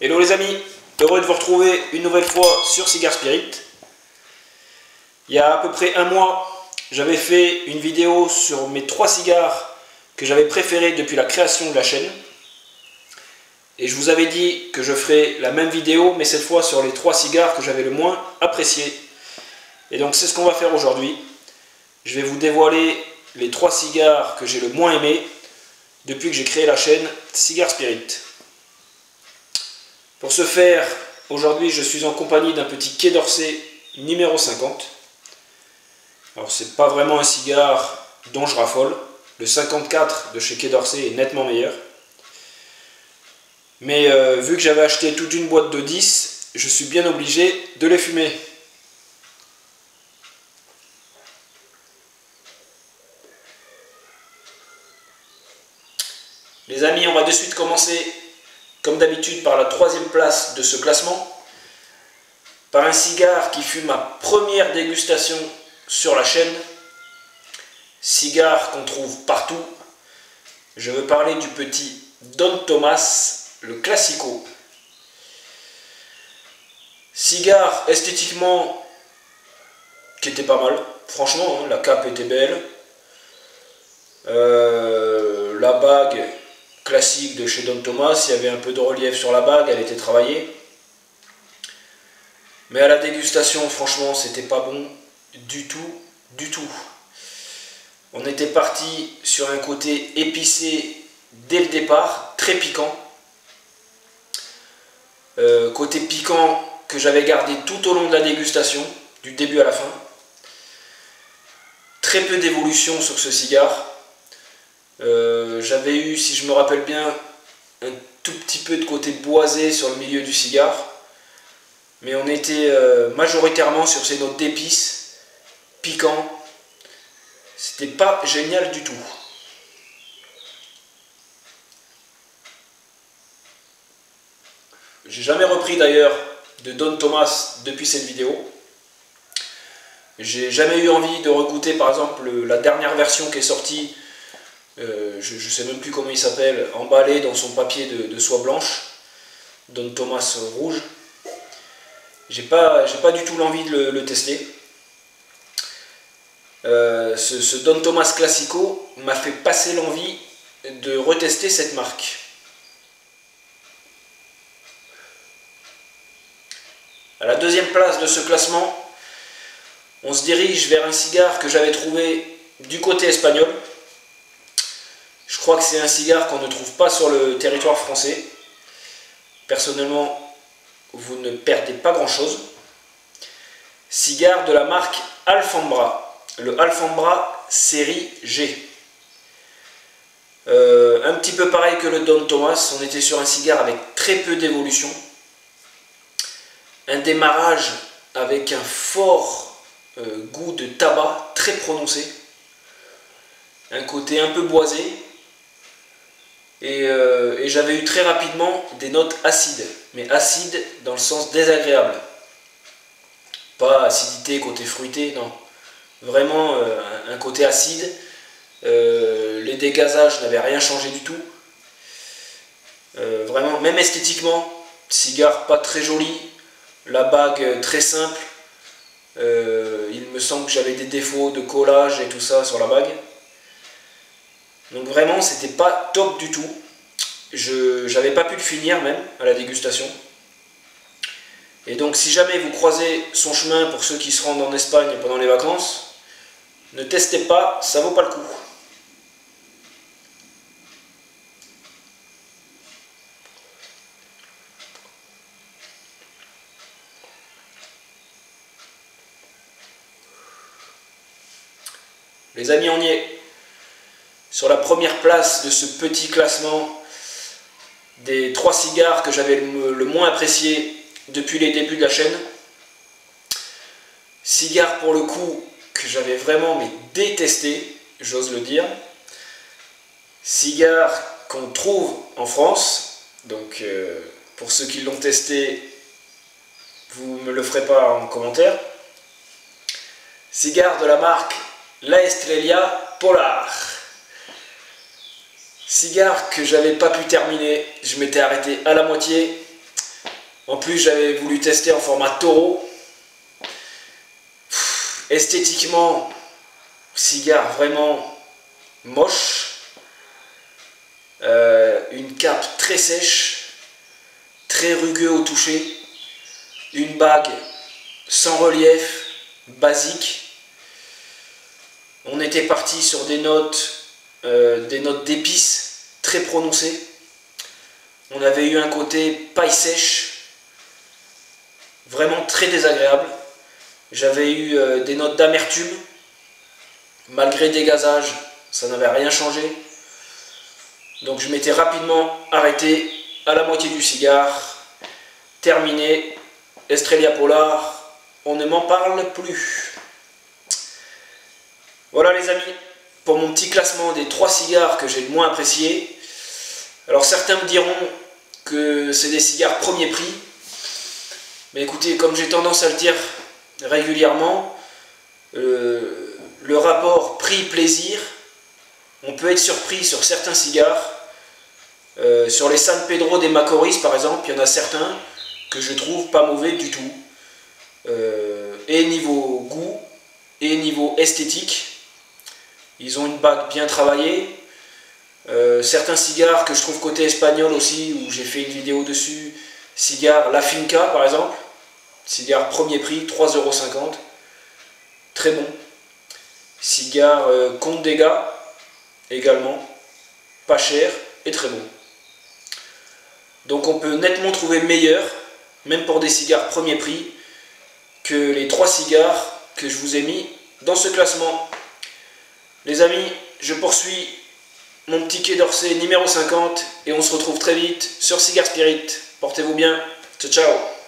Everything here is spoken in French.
Hello les amis, heureux de vous retrouver une nouvelle fois sur Cigar Spirit. Il y a à peu près un mois, j'avais fait une vidéo sur mes 3 cigares que j'avais préférés depuis la création de la chaîne. Et je vous avais dit que je ferais la même vidéo, mais cette fois sur les 3 cigares que j'avais le moins appréciés. Et donc c'est ce qu'on va faire aujourd'hui. Je vais vous dévoiler les 3 cigares que j'ai le moins aimés depuis que j'ai créé la chaîne Cigar Spirit. Pour ce faire, aujourd'hui je suis en compagnie d'un petit Quai d'Orsay numéro 50. Alors c'est pas vraiment un cigare dont je raffole. Le 54 de chez Quai d'Orsay est nettement meilleur. Mais vu que j'avais acheté toute une boîte de 10, je suis bien obligé de les fumer. Les amis, on va de suite commencer comme d'habitude par la 3e place de ce classement, par un cigare qui fut ma première dégustation sur la chaîne, cigare qu'on trouve partout. Je veux parler du petit Don Tomás, le Classico. Cigare esthétiquement qui était pas mal, franchement, hein, la cape était belle, la bague classique de chez Don Tomás, il y avait un peu de relief sur la bague, elle était travaillée. Mais à la dégustation, franchement, c'était pas bon du tout, du tout. On était parti sur un côté épicé dès le départ, très piquant. Côté piquant que j'avais gardé tout au long de la dégustation, du début à la fin. Très peu d'évolution sur ce cigare. J'avais eu, si je me rappelle bien, un tout petit peu de côté boisé sur le milieu du cigare, mais on était majoritairement sur ces notes d'épices, piquant. C'était pas génial du tout. J'ai jamais repris d'ailleurs de Don Tomás depuis cette vidéo. J'ai jamais eu envie de regoûter par exemple la dernière version qui est sortie. Je ne sais même plus comment il s'appelle, emballé dans son papier de soie blanche, Don Tomás rouge. J'ai pas du tout l'envie de le tester. Ce Don Tomás Classico m'a fait passer l'envie de retester cette marque. À la 2e place de ce classement, on se dirige vers un cigare que j'avais trouvé du côté espagnol. Je crois que c'est un cigare qu'on ne trouve pas sur le territoire français. Personnellement, vous ne perdez pas grand chose. Cigare de la marque Alfambra, le Alfambra série G. Un petit peu pareil que le Don Tomás, on était sur un cigare avec très peu d'évolution. Un démarrage avec un fort goût de tabac très prononcé. Un côté un peu boisé. Et j'avais eu très rapidement des notes acides, mais acides dans le sens désagréable. Pas acidité côté fruité, non. Vraiment un côté acide. Les dégazages n'avaient rien changé du tout. Vraiment, même esthétiquement, cigare pas très joli, la bague très simple. Il me semble que j'avais des défauts de collage et tout ça sur la bague. Donc vraiment, c'était pas top du tout. J'avais pas pu le finir même à la dégustation. Et donc si jamais vous croisez son chemin pour ceux qui se rendent en Espagne pendant les vacances, ne testez pas, ça vaut pas le coup. Les amis, on y est. Sur la première place de ce petit classement des 3 cigares que j'avais le moins apprécié depuis les débuts de la chaîne. Cigare pour le coup que j'avais vraiment détesté, j'ose le dire. Cigare qu'on trouve en France, donc pour ceux qui l'ont testé, vous ne me le ferez pas en commentaire. Cigare de la marque La Estrella Polar. Cigare que j'avais pas pu terminer, je m'étais arrêté à la moitié. En plus, j'avais voulu tester en format taureau. Esthétiquement, cigare vraiment moche. Une cape très sèche, très rugueux au toucher. Une bague sans relief, basique. On était parti sur des notes d'épices très prononcées. On avait eu un côté paille sèche, vraiment très désagréable. J'avais eu des notes d'amertume. Malgré des gazages, ça n'avait rien changé. Donc je m'étais rapidement arrêté à la moitié du cigare. Terminé. Estrella Polar, on ne m'en parle plus. Voilà les amis, pour mon petit classement des 3 cigares que j'ai le moins appréciés. Alors certains me diront que c'est des cigares premier prix. Mais écoutez, comme j'ai tendance à le dire régulièrement, le rapport prix-plaisir, on peut être surpris sur certains cigares. Sur les San Pedro des Macorís par exemple, il y en a certains que je trouve pas mauvais du tout. Et niveau goût, et niveau esthétique, ils ont une bague bien travaillée. Certains cigares que je trouve côté espagnol aussi, où j'ai fait une vidéo dessus, cigare La Finca par exemple, cigare premier prix, 3,50 €, très bon. Cigare Comte des Gars, également, pas cher et très bon. Donc on peut nettement trouver meilleur, même pour des cigares premier prix, que les 3 cigares que je vous ai mis dans ce classement. Les amis, je poursuis mon petit Quai d'Orsay numéro 50 et on se retrouve très vite sur Cigar Spirit. Portez-vous bien, ciao ciao.